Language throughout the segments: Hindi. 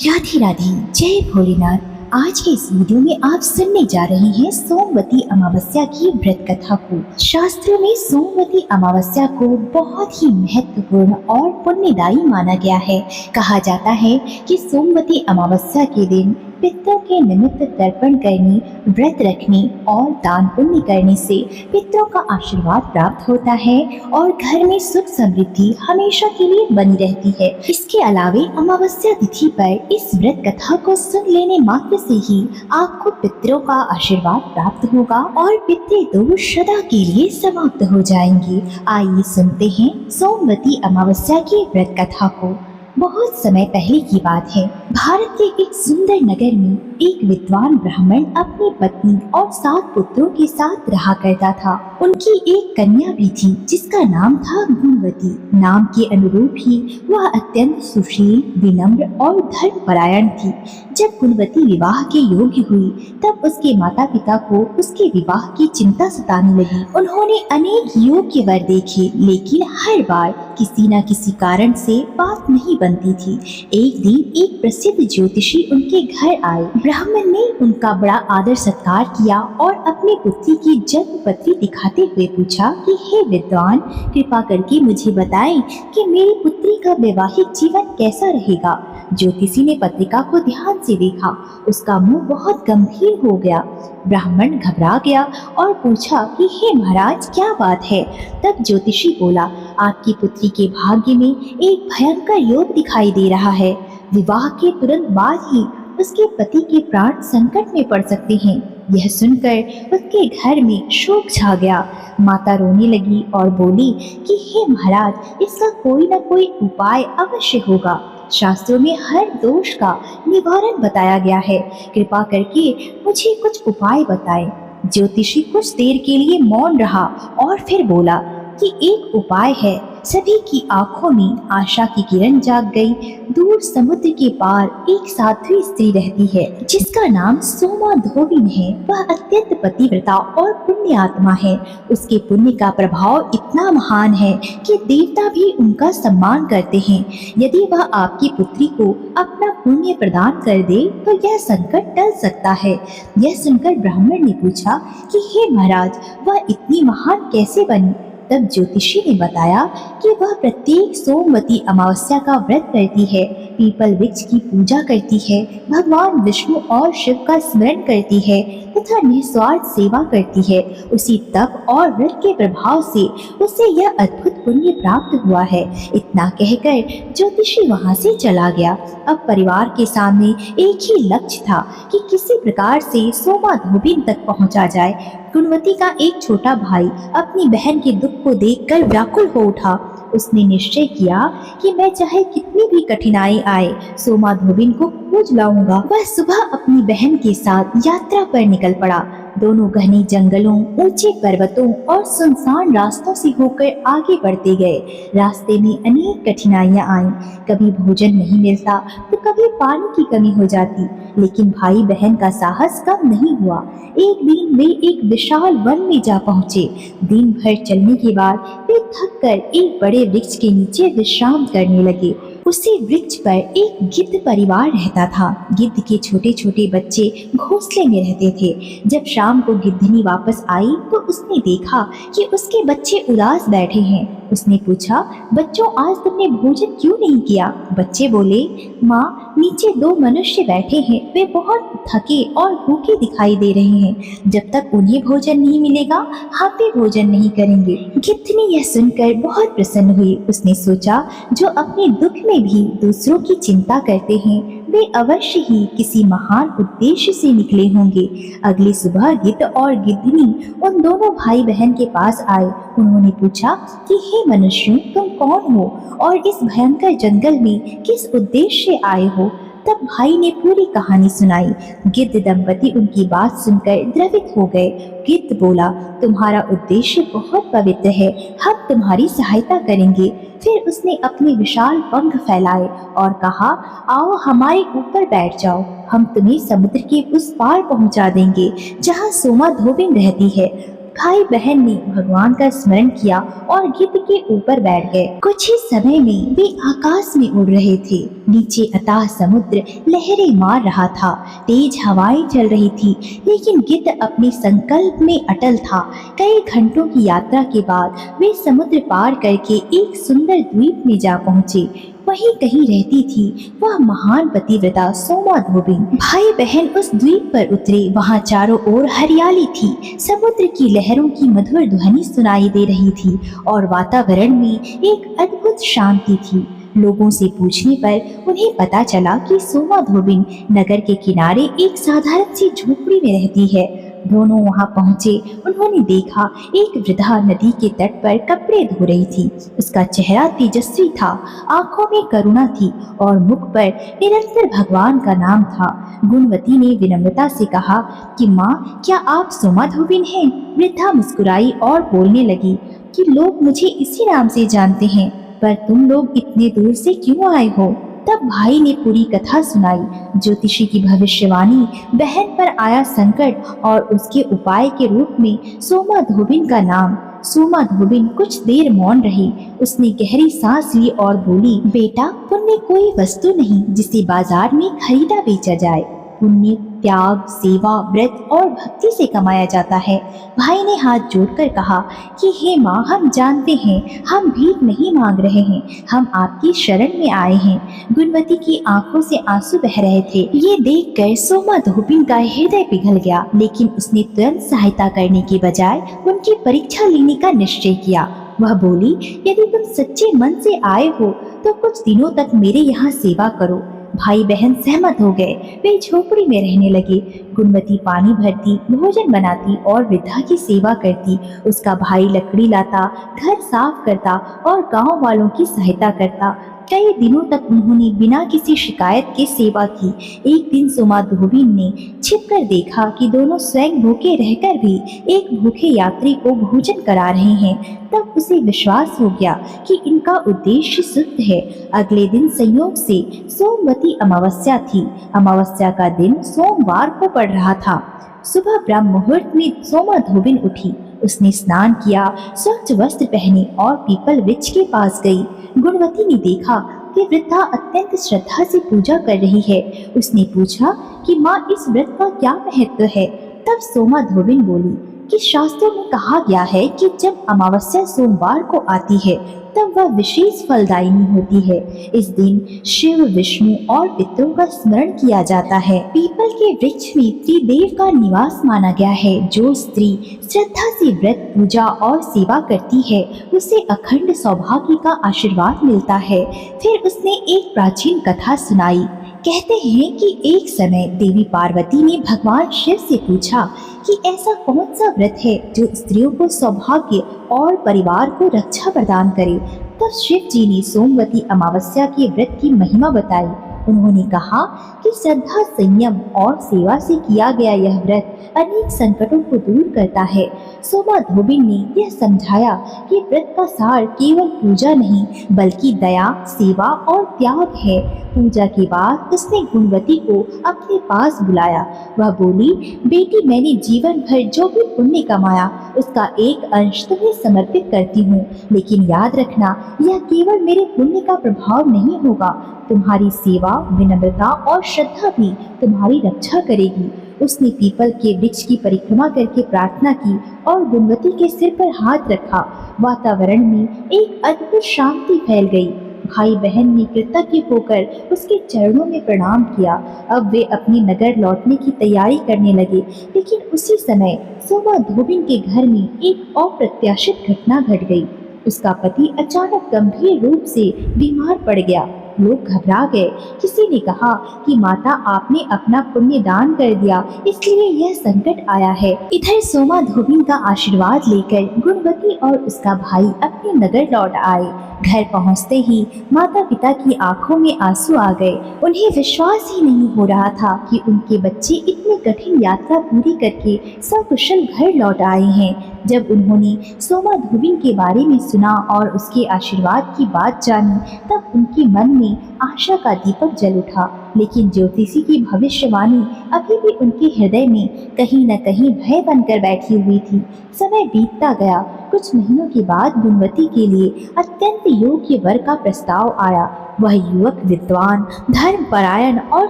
राधे राधे, जय भोलेनाथ। आज के इस वीडियो में आप सुनने जा रहे हैं सोमवती अमावस्या की व्रत कथा को। शास्त्रों में सोमवती अमावस्या को बहुत ही महत्वपूर्ण और पुण्यदायी माना गया है। कहा जाता है कि सोमवती अमावस्या के दिन पितरों के निमित्त तर्पण करने, व्रत रखने और दान पुण्य करने से पितरों का आशीर्वाद प्राप्त होता है और घर में सुख समृद्धि हमेशा के लिए बनी रहती है। इसके अलावे अमावस्या तिथि पर इस व्रत कथा को सुन लेने मात्र से ही आपको पितरों का आशीर्वाद प्राप्त होगा और पितृदोष सदा के लिए समाप्त हो जाएंगे। आइए सुनते हैं सोमवती अमावस्या की व्रत कथा को। बहुत समय पहले की बात है। भारत के एक सुंदर नगर में एक विद्वान ब्राह्मण अपनी पत्नी और 7 पुत्रों के साथ रहा करता था। उनकी एक कन्या भी थी जिसका नाम था गुणवती। नाम के अनुरूप ही वह अत्यंत सुशील, विनम्र और धर्मपरायण थी। जब गुणवती विवाह के योग्य हुई तब उसके माता पिता को उसके विवाह की चिंता सताने लगी। उन्होंने अनेक योग्य वर देखे, लेकिन हर बार किसी न किसी कारण से बात नहीं बनती थी। एक दिन एक प्रसिद्ध ज्योतिषी उनके घर आए। ब्राह्मण ने उनका बड़ा आदर सत्कार किया और अपनी पुत्री की जन्म पत्री दिखाते हुए पूछा कि हे विद्वान, कृपा करके मुझे बताएं कि मेरी पुत्री का वैवाहिक जीवन कैसा रहेगा। ज्योतिषी ने पत्रिका को ध्यान से देखा। उसका मुंह बहुत गंभीर हो गया। ब्राह्मण घबरा गया और पूछा कि हे महाराज, क्या बात है। तब ज्योतिषी बोला, आपकी पुत्री के भाग्य में एक भयंकर योग दिखाई दे रहा है। विवाह के तुरंत बाद ही उसके पति के प्राण संकट में पड़ सकते हैं। यह सुनकर उसके घर में शोक छा गया। माता रोने लगी और बोली कि हे महाराज, इसका कोई न कोई उपाय अवश्य होगा। शास्त्रों में हर दोष का निवारण बताया गया है। कृपा करके मुझे कुछ उपाय बताएं। ज्योतिषी कुछ देर के लिए मौन रहा और फिर बोला कि एक उपाय है। सभी की आंखों में आशा की किरण जाग गई। दूर समुद्र के पार एक साध्वी स्त्री रहती है जिसका नाम सोमा धोबिन है। वह अत्यंत पतिव्रता और पुण्य आत्मा है। उसके पुण्य का प्रभाव इतना महान है कि देवता भी उनका सम्मान करते हैं। यदि वह आपकी पुत्री को अपना पुण्य प्रदान कर दे तो यह संकट टल सकता है। यह सुनकर ब्राह्मण ने पूछा कि हे महाराज, वह इतनी महान कैसे बनी। तब ज्योतिषी ने बताया कि वह प्रत्येक सोमवती अमावस्या का व्रत करती है, पीपल वृक्ष की पूजा करती है, भगवान विष्णु और शिव का स्मरण करती है तथा निस्वार्थ सेवा करती है। उसी तप और व्रत के प्रभाव से उसे यह अद्भुत पुण्य प्राप्त हुआ है। इतना कहकर ज्योतिषी वहां से चला गया। अब परिवार के सामने एक ही लक्ष्य था कि किसी प्रकार से सोमा धोबिन तक पहुंचा जाए। गुणवती का एक छोटा भाई अपनी बहन के दुख को देखकर व्याकुल हो उठा। उसने निश्चय किया कि मैं चाहे कितनी भी कठिनाई आए, सोमा धोबिन को खोज लाऊंगा। वह सुबह अपनी बहन के साथ यात्रा पर निकल पड़ा। दोनों घने जंगलों, ऊंचे पर्वतों और सुनसान रास्तों से होकर आगे बढ़ते गए। रास्ते में अनेक कठिनाइयां आईं। कभी भोजन नहीं मिलता तो कभी पानी की कमी हो जाती, लेकिन भाई बहन का साहस कम नहीं हुआ। एक दिन वे एक विशाल वन में जा पहुंचे। दिन भर चलने के बाद वे थक कर एक बड़े वृक्ष के नीचे विश्राम करने लगे। उसी वृक्ष पर एक गिद्ध परिवार रहता था। गिद्ध के छोटे छोटे बच्चे घोंसले में रहते थे। जब शाम को गिद्धनी वापस आई तो उसने देखा कि उसके बच्चे उदास बैठे हैं। उसने पूछा, बच्चों, आज तुमने भोजन क्यों नहीं किया। बच्चे बोले, माँ, नीचे 2 मनुष्य बैठे हैं। वे बहुत थके और भूखे दिखाई दे रहे हैं। जब तक उन्हें भोजन नहीं मिलेगा हम भी भोजन नहीं करेंगे। गिद्धनी यह सुनकर बहुत प्रसन्न हुई। उसने सोचा, जो अपने दुख में भी दूसरों की चिंता करते हैं वे अवश्य ही किसी महान उद्देश्य से निकले होंगे। अगली सुबह गिद्ध और गिद्धनी उन दोनों भाई बहन के पास आए। उन्होंने पूछा कि हे मनुष्यों, तुम कौन हो और इस भयंकर जंगल में किस उद्देश्य से आए हो। तब भाई ने पूरी कहानी सुनाई। गिद्ध दंपति उनकी बात सुनकर द्रवित हो गए। गिद्ध बोला, तुम्हारा उद्देश्य बहुत पवित्र है, हम तुम्हारी सहायता करेंगे। फिर उसने अपने विशाल पंख फैलाए और कहा, आओ हमारे ऊपर बैठ जाओ, हम तुम्हें समुद्र के उस पार पहुंचा देंगे जहां सोमा धोबिन रहती है। भाई बहन ने भगवान का स्मरण किया और गिद्ध के ऊपर बैठ गए। कुछ ही समय में वे आकाश में उड़ रहे थे। नीचे अथाह समुद्र लहरें मार रहा था, तेज हवाएं चल रही थी, लेकिन गिद्ध अपने संकल्प में अटल था। कई घंटों की यात्रा के बाद वे समुद्र पार करके एक सुंदर द्वीप में जा पहुँचे। वहीं कहीं रहती थी वह महान पतिव्रता सोमा धोबिन। भाई बहन उस द्वीप पर उतरे। वहाँ चारों ओर हरियाली थी, समुद्र की लहरों की मधुर ध्वनि सुनाई दे रही थी और वातावरण में एक अद्भुत शांति थी। लोगों से पूछने पर उन्हें पता चला कि सोमा धोबिन नगर के किनारे एक साधारण सी झोपड़ी में रहती है। दोनों वहां पहुंचे। उन्होंने देखा एक वृद्धा नदी के तट पर कपड़े धो रही थी। उसका चेहरा तेजस्वी था, आंखों में करुणा थी और मुख पर निरंतर भगवान का नाम था। गुणवती ने विनम्रता से कहा कि माँ, क्या आप सोमा धोबिन हैं? वृद्धा मुस्कुराई और बोलने लगी कि लोग मुझे इसी नाम से जानते हैं, पर तुम लोग इतने दूर से क्यों आए हो? तब भाई ने पूरी कथा सुनाई। ज्योतिषी की भविष्यवाणी, बहन पर आया संकट और उसके उपाय के रूप में सोमा धोबिन का नाम। सोमा धोबिन कुछ देर मौन रही। उसने गहरी सांस ली और बोली, बेटा, पुण्य कोई वस्तु नहीं जिसे बाजार में खरीदा बेचा जाए। पुण्य त्याग, सेवा, व्रत और भक्ति से कमाया जाता है। भाई ने हाथ जोड़कर कहा कि हे माँ, हम जानते हैं, हम भीख नहीं मांग रहे हैं, हम आपकी शरण में आए हैं। गुणवती की आंखों से आंसू बह रहे थे। ये देखकर सोमा धोबिन का हृदय पिघल गया, लेकिन उसने तुरंत सहायता करने के बजाय उनकी परीक्षा लेने का निश्चय किया। वह बोली, यदि तुम सच्चे मन से आए हो तो कुछ दिनों तक मेरे यहाँ सेवा करो। भाई बहन सहमत हो गए। वे झोपड़ी में रहने लगे। गुणवती पानी भरती, भोजन बनाती और वृद्धा की सेवा करती। उसका भाई लकड़ी लाता, घर साफ करता और गांव वालों की सहायता करता। कई दिनों तक उन्होंने बिना किसी शिकायत के सेवा की। एक दिन सोमा धोबिन ने छिपकर देखा कि दोनों स्वयं भूखे रहकर भी एक भूखे यात्री को भोजन करा रहे हैं। तब उसे विश्वास हो गया कि इनका उद्देश्य शुद्ध है। अगले दिन संयोग से सोमवती अमावस्या थी। अमावस्या का दिन सोमवार को पड़ रहा था। सुबह ब्रह्म मुहूर्त में सोमा धोबिन उठी। उसने स्नान किया, स्वच्छ वस्त्र पहने और पीपल वृक्ष के पास गई। गुणवती ने देखा कि वृद्धा अत्यंत श्रद्धा से पूजा कर रही है। उसने पूछा कि माँ, इस व्रत का क्या महत्व है? तब सोमा धोबिन बोली कि शास्त्रों में कहा गया है कि जब अमावस्या सोमवार को आती है तब वह विशेष फलदायिनी होती है। इस दिन शिव, विष्णु और पितरों का स्मरण किया जाता है। पीपल के वृक्ष में त्रिदेव का निवास माना गया है। जो स्त्री श्रद्धा से व्रत, पूजा और सेवा करती है उसे अखंड सौभाग्य का आशीर्वाद मिलता है। फिर उसने एक प्राचीन कथा सुनाई। कहते हैं कि एक समय देवी पार्वती ने भगवान शिव से पूछा कि ऐसा कौन सा व्रत है जो स्त्रियों को सौभाग्य और परिवार को रक्षा प्रदान करे। तब शिव जी ने सोमवती अमावस्या के व्रत की महिमा बताई। उन्होंने कहा कि श्रद्धा, संयम और सेवा से किया गया यह व्रत अनेक संकटों को दूर करता है। सोमा धोबिन ने यह समझाया कि व्रत का सार केवल पूजा नहीं बल्कि दया, सेवा और त्याग है। पूजा के बाद उसने गुणवती को अपने पास बुलाया। वह बोली, बेटी, मैंने जीवन भर जो भी पुण्य कमाया उसका एक अंश तुम्हें समर्पित करती हूँ, लेकिन याद रखना, यह केवल मेरे पुण्य का प्रभाव नहीं होगा। तुम्हारी सेवा, विनम्रता और श्रद्धा भी तुम्हारी रक्षा करेगी। उसने पीपल के वृक्ष की परिक्रमा करके प्रार्थना की और गुणवती के सिर पर हाथ रखा। वातावरण में एक अद्भुत शांति फैल गई। भाई बहन ने कृतज्ञ होकर उसके चरणों में प्रणाम किया। अब वे अपने नगर लौटने की तैयारी करने लगे, लेकिन उसी समय सोमा धोबिन के घर में एक अप्रत्याशित घटना घट गई। उसका पति अचानक गंभीर रूप से बीमार पड़ गया। लोग घबरा गए। किसी ने कहा कि माता, आपने अपना पुण्य दान कर दिया, इसलिए यह संकट आया है। इधर सोमा धोबिन का आशीर्वाद लेकर गुणवती और उसका भाई अपने नगर लौट आए। घर पहुंचते ही माता पिता की आंखों में आंसू आ गए। उन्हें विश्वास ही नहीं हो रहा था कि उनके बच्चे इतनी कठिन यात्रा पूरी करके सकुशल घर लौट आए हैं। जब उन्होंने सोमाधुबिन के बारे में सुना और उसके आशीर्वाद की बात जानी, तब उनके मन में आशा का दीपक जल उठा। लेकिन ज्योतिषी की भविष्यवाणी अभी भी उनके हृदय में कहीं न कहीं भय बनकर बैठी हुई थी। समय बीतता गया। कुछ महीनों के बाद गुणवती के लिए अत्यंत योग्य वर का प्रस्ताव आया। वह युवक विद्वान, धर्मपरायण और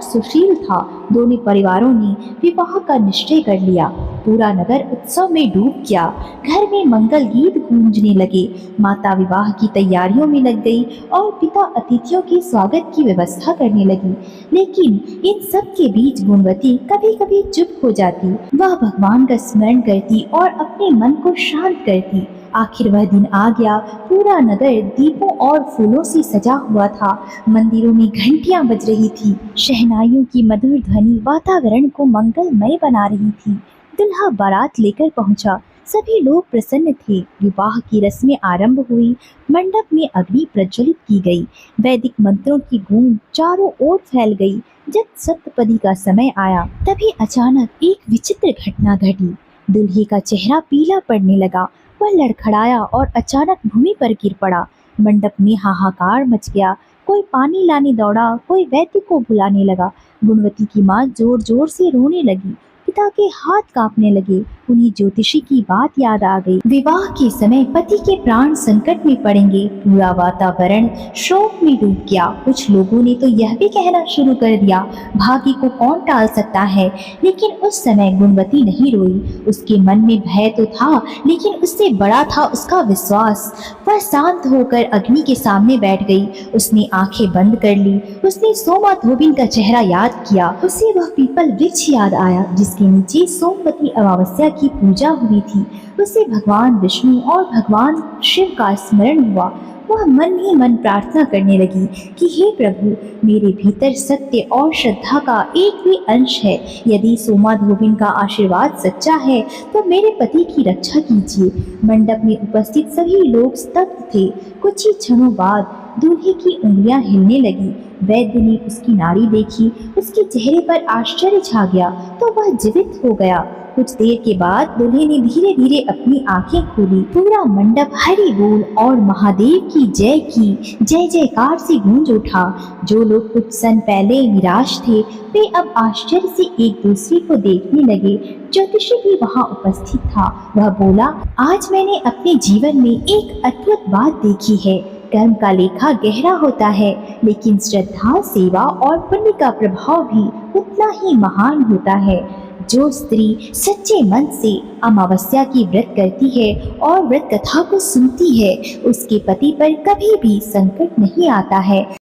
सुशील था। दोनों परिवारों ने विवाह का निश्चय कर लिया। पूरा नगर उत्सव में डूब गया। घर में मंगल गीत गूंजने लगे। माता विवाह की तैयारियों में लग गई और पिता अतिथियों के स्वागत की व्यवस्था करने लगी। लेकिन इन सब के बीच गुणवती कभी कभी चुप हो जाती। वह भगवान का स्मरण करती और अपने मन को शांत करती। आखिर वह दिन आ गया। पूरा नगर दीपों और फूलों से सजा हुआ था। मंदिरों में घंटियां बज रही थी। शहनाइयों की मधुर ध्वनि वातावरण को मंगलमय बना रही थी। दुल्हा बारात लेकर पहुंचा। सभी लोग प्रसन्न थे। विवाह की रस्में आरंभ हुई। मंडप में अग्नि प्रज्वलित की गई। वैदिक मंत्रों की गूंज चारों ओर फैल गई। जब सप्तपदी का समय आया, तभी अचानक एक विचित्र घटना घटी। दुल्हे का चेहरा पीला पड़ने लगा। वह लड़खड़ाया और अचानक भूमि पर गिर पड़ा। मंडप में हाहाकार मच गया। कोई पानी लाने दौड़ा, कोई वैद्य को बुलाने लगा। गुणवती की माँ जोर जोर से रोने लगी। पिता के हाथ कांपने लगे। उन्हें ज्योतिषी की बात याद आ गई। विवाह के समय पति के प्राण संकट में पड़ेंगे। पूरा वातावरण शोक में डूब गया। कुछ लोगों ने तो यह भी कहना शुरू कर दिया, भाग्य को कौन टाल सकता है। लेकिन उस समय गुणवती नहीं रोई। उसके मन में भय तो था, लेकिन उससे बड़ा था उसका विश्वास। वह शांत होकर अग्नि के सामने बैठ गई। उसने आंखें बंद कर ली। उसने सोमाधुबिन का चेहरा याद किया। उसे वह पीपल वृक्ष याद आया जिसके नीचे सोमवती अमावस्या की पूजा हुई थी। उसे भगवान विष्णु और भगवान शिव का स्मरण हुआ। वह मन ही मन प्रार्थना करने लगी कि हे प्रभु, मेरे भीतर सत्य और श्रद्धा का एक भी अंश है। यदि सोमाधुबिन का आशीर्वाद सच्चा है तो मेरे पति की रक्षा कीजिए। मंडप में उपस्थित सभी लोग स्तब्ध थे। कुछ ही क्षणों बाद दूल्हे की उंगलियां हिलने लगी। वैद्य ने उसकी नाड़ी देखी। उसके चेहरे पर आश्चर्य छा गया तो वह जीवित हो गया। कुछ देर के बाद दूल्हे ने धीरे धीरे अपनी आंखें खोली। पूरा मंडप हरि बोल और महादेव की जय जयकार से गूंज उठा। जो लोग कुछ क्षण पहले निराश थे, वे अब आश्चर्य से एक दूसरे को देखने लगे। ज्योतिषी भी वहां उपस्थित था। वह बोला, आज मैंने अपने जीवन में एक अद्भुत बात देखी है। कर्म का लेखा गहरा होता है, लेकिन श्रद्धा, सेवा और पुण्य का प्रभाव भी उतना ही महान होता है। जो स्त्री सच्चे मन से अमावस्या की व्रत करती है और व्रत कथा को सुनती है, उसके पति पर कभी भी संकट नहीं आता है।